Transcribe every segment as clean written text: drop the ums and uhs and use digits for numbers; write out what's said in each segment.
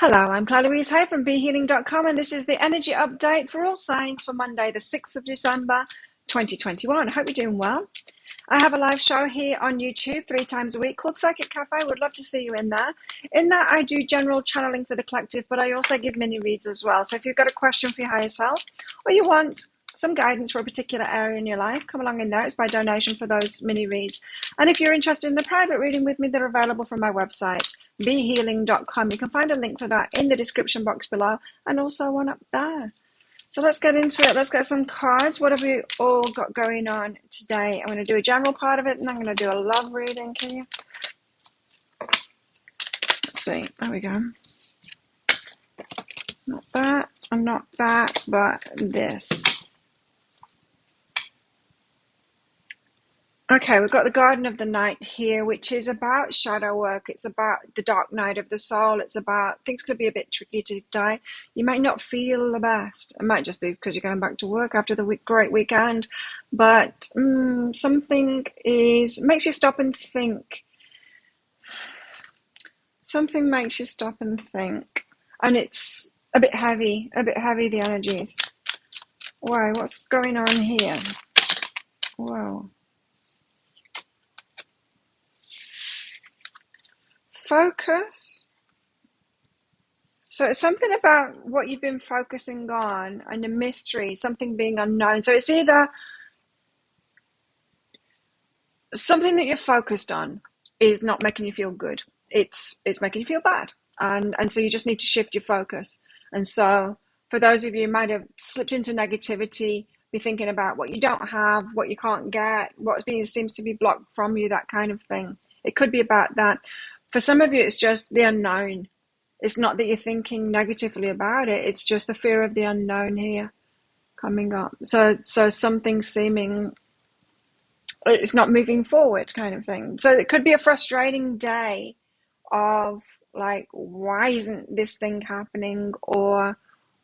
Hello, I'm Claire Louise Hay from BeHealing.com, and this is the energy update for all signs for Monday, the 6th of December, 2021. I hope you're doing well. I have a live show here on YouTube 3 times a week called Psychic Cafe. Would love to see you in there. In that, I do general channeling for the collective, but I also give mini reads as well. So if you've got a question for your higher self, or you want some guidance for a particular area in your life, come along in there. It's by donation for those mini reads. And if you're interested in the private reading with me, they're available from my website, BeHealing.com. You can find a link for that in the description box below, and also one up there. So let's get into it. Let's get some cards. What have we all got going on today? I'm going to do a general part of it, and I'm going to do a love reading. Can you? Let's see. There we go. Not that, and not that, but this. Okay, we've got the Garden of the Night here, which is about shadow work. It's about the dark night of the soul. It's about things could be a bit tricky today. You might not feel the best. It might just be because you're going back to work after the great weekend. But something makes you stop and think. Something makes you stop and think. And it's a bit heavy, the energies. Why? What's going on here? Whoa. Focus. So it's something about what you've been focusing on and the mystery, something being unknown. So it's either something that you're focused on is not making you feel good. It's making you feel bad. And so you just need to shift your focus. And so for those of you who might have slipped into negativity, be thinking about what you don't have, what you can't get, what seems to be blocked from you, that kind of thing. It could be about that. For some of you, it's just the unknown. It's not that you're thinking negatively about it. It's just the fear of the unknown here coming up. So something seeming it's not moving forward kind of thing. So it could be a frustrating day of like, why isn't this thing happening? Or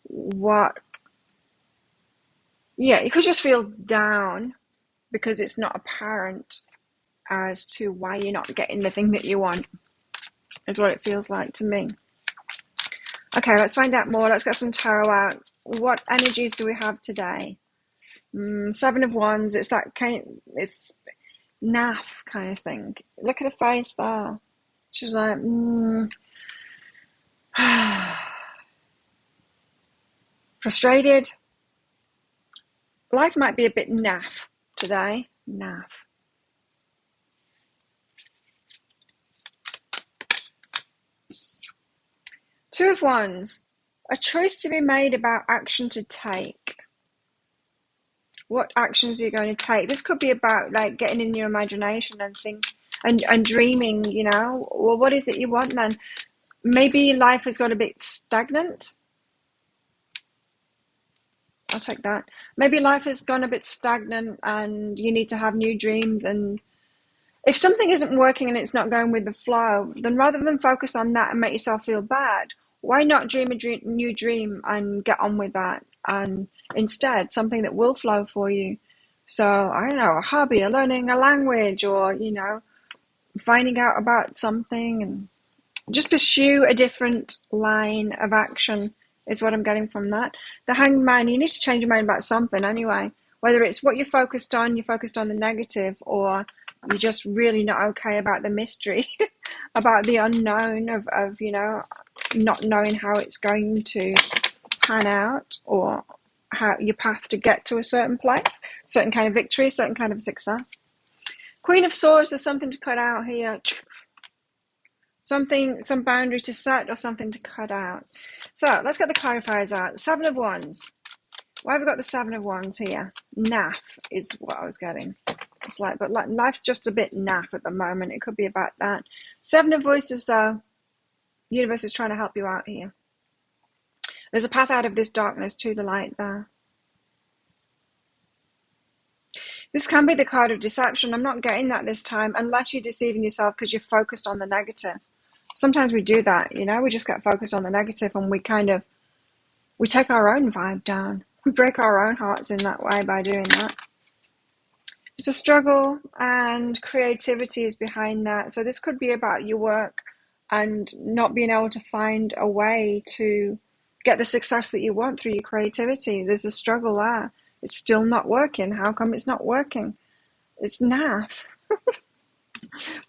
what? Yeah, you could just feel down because it's not apparent as to why you're not getting the thing that you want. Is what it feels like to me. Okay, let's find out more. Let's get some tarot out. What energies do we have today? 7 of Wands. It's that it's naff kind of thing. Look at her face there. She's like, frustrated. Life might be a bit naff today. Naff. Two of Wands. A choice to be made about action to take. What actions are you going to take? This could be about like getting in your imagination and think and dreaming, well, what is it you want then? Maybe life has got a bit stagnant. I'll take that. Maybe life has gone a bit stagnant and you need to have new dreams. And if something isn't working and it's not going with the flow, then rather than focus on that and make yourself feel bad, why not dream a new dream and get on with that? And instead, something that will flow for you. So, I don't know, a hobby, or learning a language, or, finding out about something, and just pursue a different line of action is what I'm getting from that. The Hanged Man, you need to change your mind about something anyway. Whether it's what you're focused on the negative, or you're just really not okay about the mystery, about the unknown of not knowing how it's going to pan out, or how your path to get to a certain place, certain kind of victory, certain kind of success. Queen of Swords, there's something to cut out here. Some boundary to set or something to cut out. So let's get the clarifiers out. 7 of Wands. Why have we got the 7 of Wands here? Naff is what I was getting. It's like, but like life's just a bit naff at the moment. It could be about that. 7 of Voices, though. The universe is trying to help you out here. There's a path out of this darkness to the light there. This can be the card of deception. I'm not getting that this time, unless you're deceiving yourself because you're focused on the negative. Sometimes we do that, we just get focused on the negative, and we take our own vibe down. We break our own hearts in that way by doing that. It's a struggle, and creativity is behind that. So this could be about your work, and not being able to find a way to get the success that you want through your creativity. There's the struggle there. It's still not working. How come it's not working? It's naff.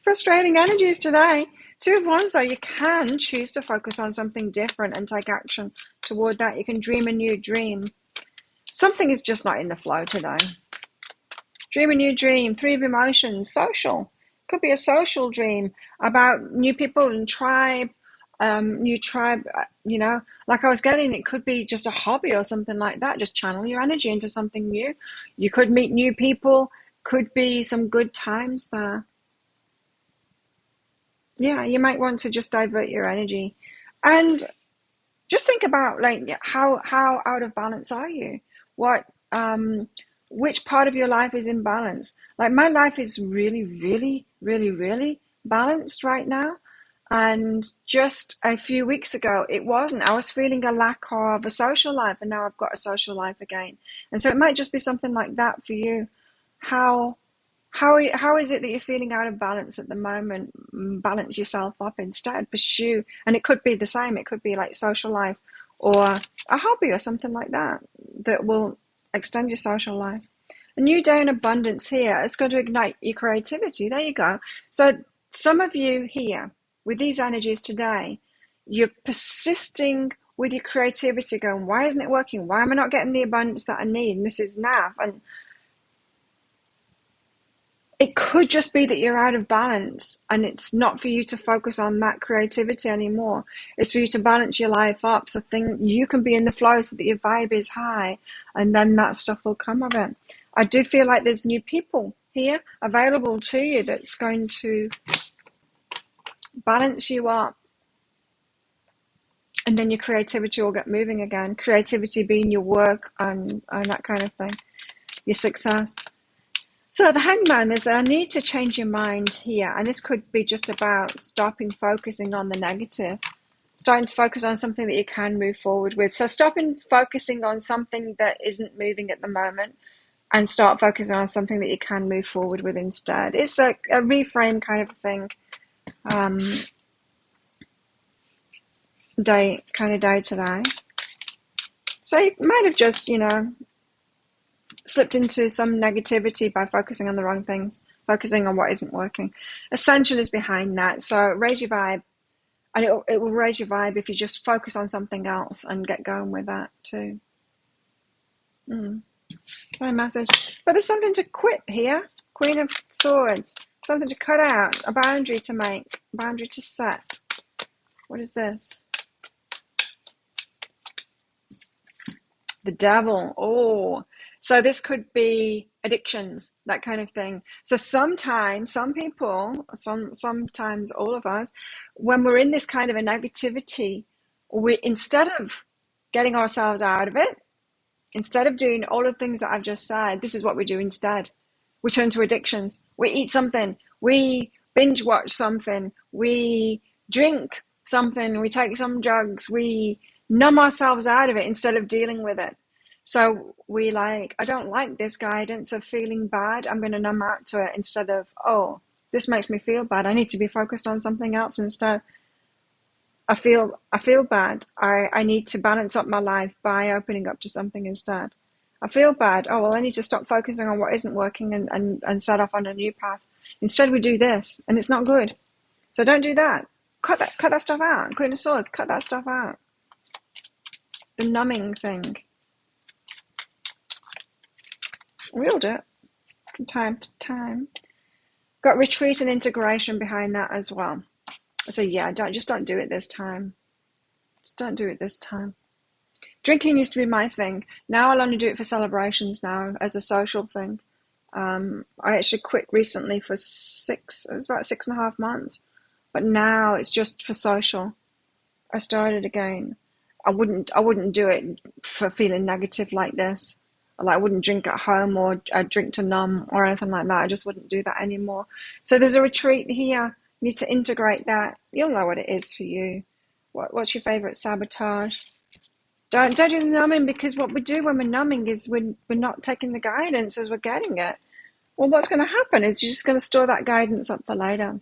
Frustrating energies today. Two of Wands, though, you can choose to focus on something different and take action toward that. You can dream a new dream. Something is just not in the flow today. Dream a new dream. Three of Emotions. Social. Could be a social dream about new people and tribe. New tribe, like I was getting, it could be just a hobby or something like that. Just channel your energy into something new. You could meet new people. Could be some good times there. Yeah, you might want to just divert your energy and just think about like how out of balance are you? What which part of your life is in balance? Like my life is really, really, really, really balanced right now. And just a few weeks ago, it wasn't. I was feeling a lack of a social life, and now I've got a social life again. And so it might just be something like that for you. How how is it that you're feeling out of balance at the moment? Balance yourself up instead. Pursue, and it could be the same. It could be like social life or a hobby or something like that that will extend your social life. A new day in abundance here. It's going to ignite your creativity. There you go. So some of you here with these energies today, you're persisting with your creativity, going, why isn't it working? Why am I not getting the abundance that I need? And this is naff. And it could just be that you're out of balance and it's not for you to focus on that creativity anymore. It's for you to balance your life up so you can be in the flow so that your vibe is high, and then that stuff will come of it. I do feel like there's new people here available to you that's going to balance you up, and then your creativity will get moving again. Creativity being your work and that kind of thing, your success. So the Hangman, there's a need to change your mind here, and this could be just about stopping focusing on the negative, starting to focus on something that you can move forward with. So stopping focusing on something that isn't moving at the moment and start focusing on something that you can move forward with instead. It's a reframe kind of thing, day today. So you might have just, slipped into some negativity by focusing on the wrong things, focusing on what isn't working. Ascension is behind that. So raise your vibe, and it will raise your vibe if you just focus on something else and get going with that too. Same message. But there's something to quit here. Queen of Swords. Something to cut out, a boundary to make, a boundary to set. What is this? The Devil. Oh, so this could be addictions, that kind of thing. So sometimes, some people, sometimes all of us, when we're in this kind of a negativity, instead of getting ourselves out of it, instead of doing all of the things that I've just said, this is what we do instead. We turn to addictions. We eat something. We binge watch something. We drink something. We take some drugs. We numb ourselves out of it instead of dealing with it. So I don't like this guidance of feeling bad. I'm going to numb out to it instead of, oh, this makes me feel bad. I need to be focused on something else instead. I feel bad. I need to balance up my life by opening up to something instead. I feel bad. Oh, well, I need to stop focusing on what isn't working and set off on a new path. Instead, we do this, and it's not good. So don't do that. Cut that stuff out. Queen of Swords, cut that stuff out. The numbing thing. We'll do it from time to time. Got retreat and integration behind that as well. So yeah, don't do it this time. Just don't do it this time. Drinking used to be my thing. Now I'll only do it for celebrations now as a social thing. I actually quit recently for it was about 6.5 months. But now it's just for social. I started again. I wouldn't do it for feeling negative like this. Like I wouldn't drink at home or I'd drink to numb or anything like that. I just wouldn't do that anymore. So there's a retreat here. You need to integrate that. You'll know what it is for you. What's your favorite sabotage? Don't do the numbing, because what we do when we're numbing is we're not taking the guidance as we're getting it. Well, what's going to happen is you're just going to store that guidance up for later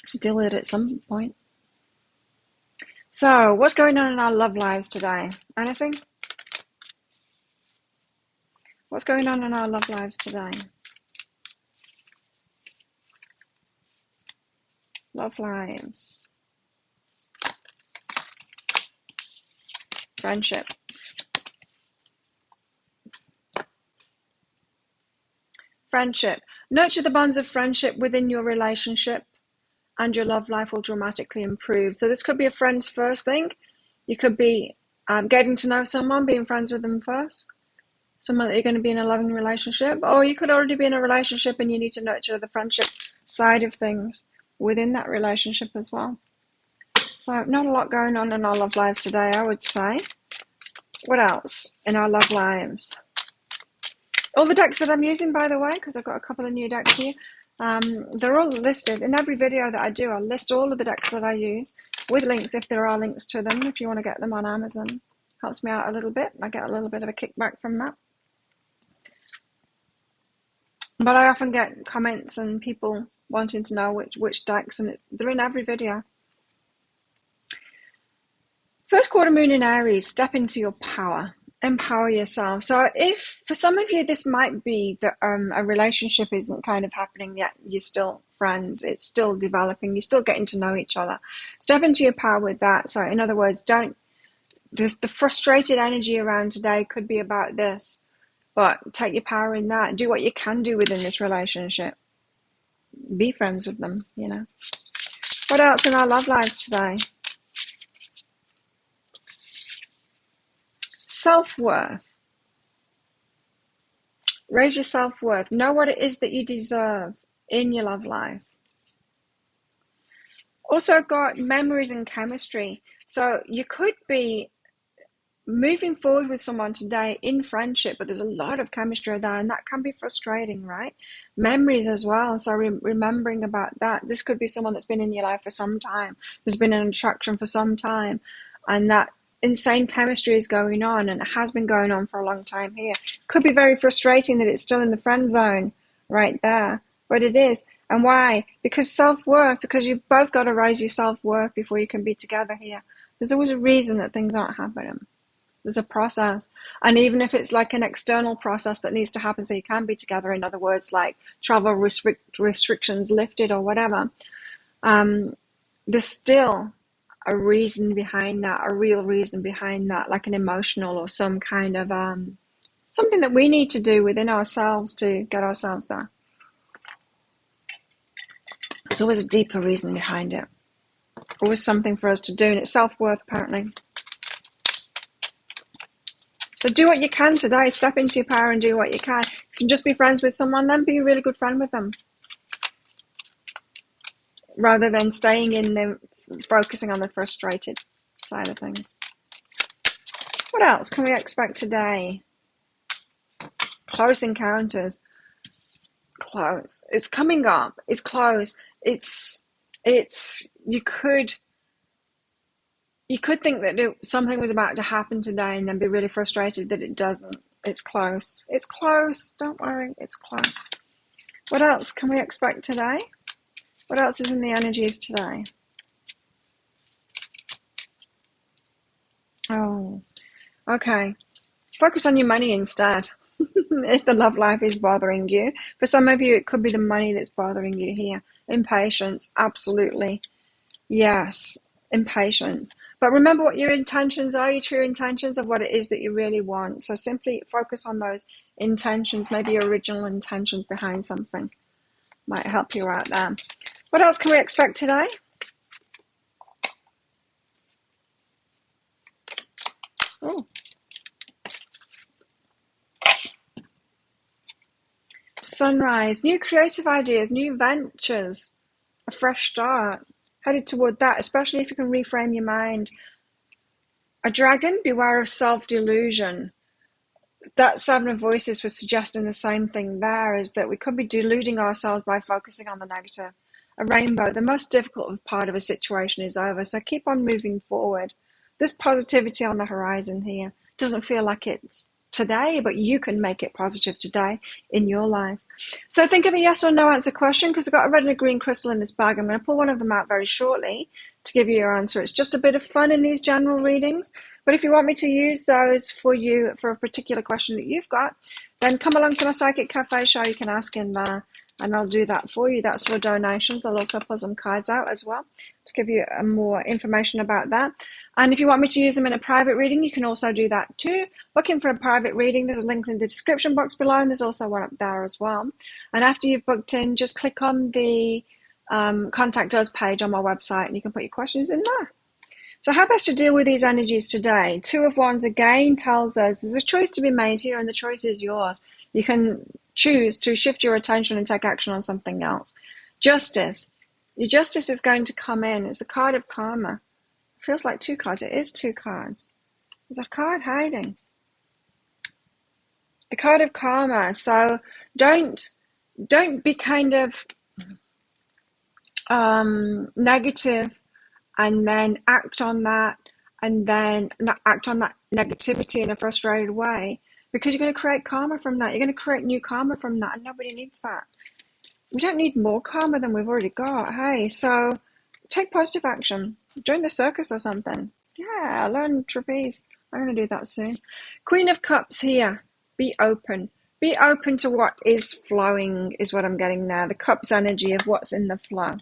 to deal with it at some point. So, what's going on in our love lives today? Anything? What's going on in our love lives today? Love lives. Friendship. Friendship. Nurture the bonds of friendship within your relationship, and your love life will dramatically improve. So this could be a friend's first thing. You could be getting to know someone, being friends with them first. Someone that you're going to be in a loving relationship. Or you could already be in a relationship and you need to nurture the friendship side of things within that relationship as well. So not a lot going on in our love lives today, I would say. What else in our love lives? All the decks that I'm using, by the way, because I've got a couple of new decks here, they're all listed. In every video that I do, I'll list all of the decks that I use with links if there are links to them, if you want to get them on Amazon. Helps me out a little bit. I get a little bit of a kickback from that. But I often get comments and people wanting to know which decks, and they're in every video. First quarter moon in Aries, step into your power. Empower yourself. So if for some of you this might be that a relationship isn't kind of happening yet, you're still friends, it's still developing, you're still getting to know each other, step into your power with that. So in other words, don't the frustrated energy around today could be about this, but take your power in that. Do what you can do within this relationship. Be friends with them, you know. What else in our love lives today? Self-worth. Raise your self-worth. Know what it is that you deserve in your love life. Also, I've got memories and chemistry. So you could be moving forward with someone today in friendship, but there's a lot of chemistry there, and that can be frustrating, right? Memories as well. So remembering about that. This could be someone that's been in your life for some time. There's been an attraction for some time, and that insane chemistry is going on, and it has been going on for a long time here. Could be very frustrating that it's still in the friend zone right there, but it is. And why? Because self-worth, because you've both got to raise your self-worth before you can be together here. There's always a reason that things aren't happening. There's a process. And even if it's like an external process that needs to happen so you can be together, in other words, like travel restrictions lifted or whatever, there's still a reason behind that, a real reason behind that, like an emotional or some kind of something that we need to do within ourselves to get ourselves there. There's always a deeper reason behind it. Always something for us to do, and it's self-worth apparently. So do what you can today. Step into your power and do what you can. If you can just be friends with someone, then be a really good friend with them. Rather than staying in the focusing on the frustrated side of things. What else can we expect today? Close encounters. Close. It's coming up. It's close. It's you could think that something was about to happen today and then be really frustrated that it doesn't. It's close. It's close. Don't worry. It's close. What else can we expect today? What else is in the energies today? Oh, okay. Focus on your money instead. If the love life is bothering you. For some of you, it could be the money that's bothering you here. Impatience, absolutely. Yes, impatience. But remember what your intentions are, your true intentions of what it is that you really want. So simply focus on those intentions, maybe your original intentions behind something. Might help you out there. What else can we expect today? Oh. Sunrise, new creative ideas, new ventures, a fresh start. Headed toward that, especially if you can reframe your mind. A dragon, beware of self-delusion. That Seven of Voices was suggesting the same thing there, is that we could be deluding ourselves by focusing on the negative. A rainbow, the most difficult part of a situation is over, so keep on moving forward. There's positivity on the horizon here. Doesn't feel like it's today, but you can make it positive today in your life. So think of a yes or no answer question, because I've got a red and a green crystal in this bag. I'm going to pull one of them out very shortly to give you your answer. It's just a bit of fun in these general readings. But if you want me to use those for you for a particular question that you've got, then come along to my Psychic Cafe show. You can ask in there, and I'll do that for you. That's for donations. I'll also pull some cards out as well to give you more information about that. And if you want me to use them in a private reading, you can also do that too. Looking for a private reading, there's a link in the description box below, and there's also one up there as well. And after you've booked in, just click on the contact us page on my website, and you can put your questions in there. So how best to deal with these energies today? Two of Wands again tells us there's a choice to be made here, and the choice is yours. You can choose to shift your attention and take action on something else. Justice. Your justice is going to come in. It's the card of karma. It feels like two cards. It is two cards. There's a card hiding. The card of karma. So don't be kind of negative and then act on that, and then not act on that negativity in a frustrated way, because you're going to create karma from that. You're going to create new karma from that, and nobody needs that. We don't need more karma than we've already got. Hey, so take positive action. Join the circus or something. Yeah, learn trapeze. I'm going to do that soon. Queen of Cups here. Be open. Be open to what is flowing is what I'm getting there. The Cups energy of what's in the flow.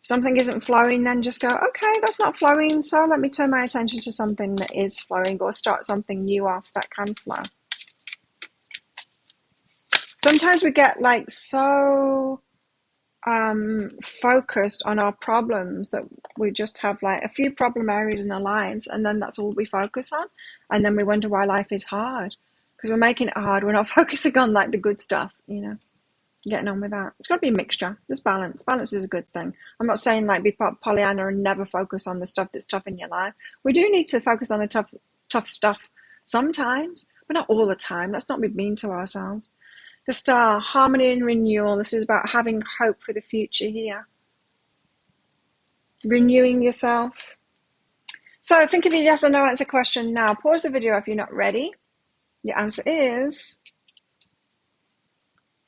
If something isn't flowing, then just go, okay, that's not flowing, so let me turn my attention to something that is flowing, or start something new off that can flow. Sometimes we get like so focused on our problems that we just have like a few problem areas in our lives, and then that's all we focus on, and then we wonder why life is hard, because we're making it hard. We're not focusing on like the good stuff, you know, getting on with that. It's got to be a mixture. There's balance. Balance is a good thing. I'm not saying like be Pollyanna and never focus on the stuff that's tough in your life. We do need to focus on the tough stuff sometimes, but not all the time. Let's not be mean to ourselves. The Star, harmony and renewal. This is about having hope for the future here. Renewing yourself. So think of your yes or no answer question now. Pause the video if you're not ready. Your answer is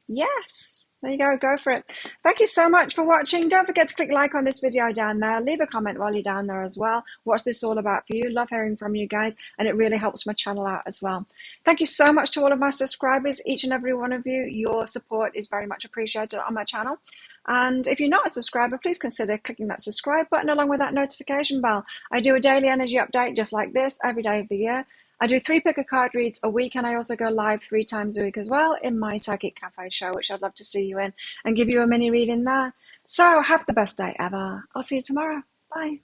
yes. There you go. Go for it. Thank you so much for watching. Don't forget to click like on this video down there. Leave a comment while you're down there as well. What's this all about for you? Love hearing from you guys, and it really helps my channel out as well. Thank you so much to all of my subscribers, each and every one of you. Your support is very much appreciated on my channel. And if you're not a subscriber, please consider clicking that subscribe button along with that notification bell. I do a daily energy update just like this every day of the year. I do 3 pick-a-card reads a week, and I also go live 3 times a week as well in my Psychic Cafe show, which I'd love to see you in and give you a mini reading there. So have the best day ever. I'll see you tomorrow. Bye.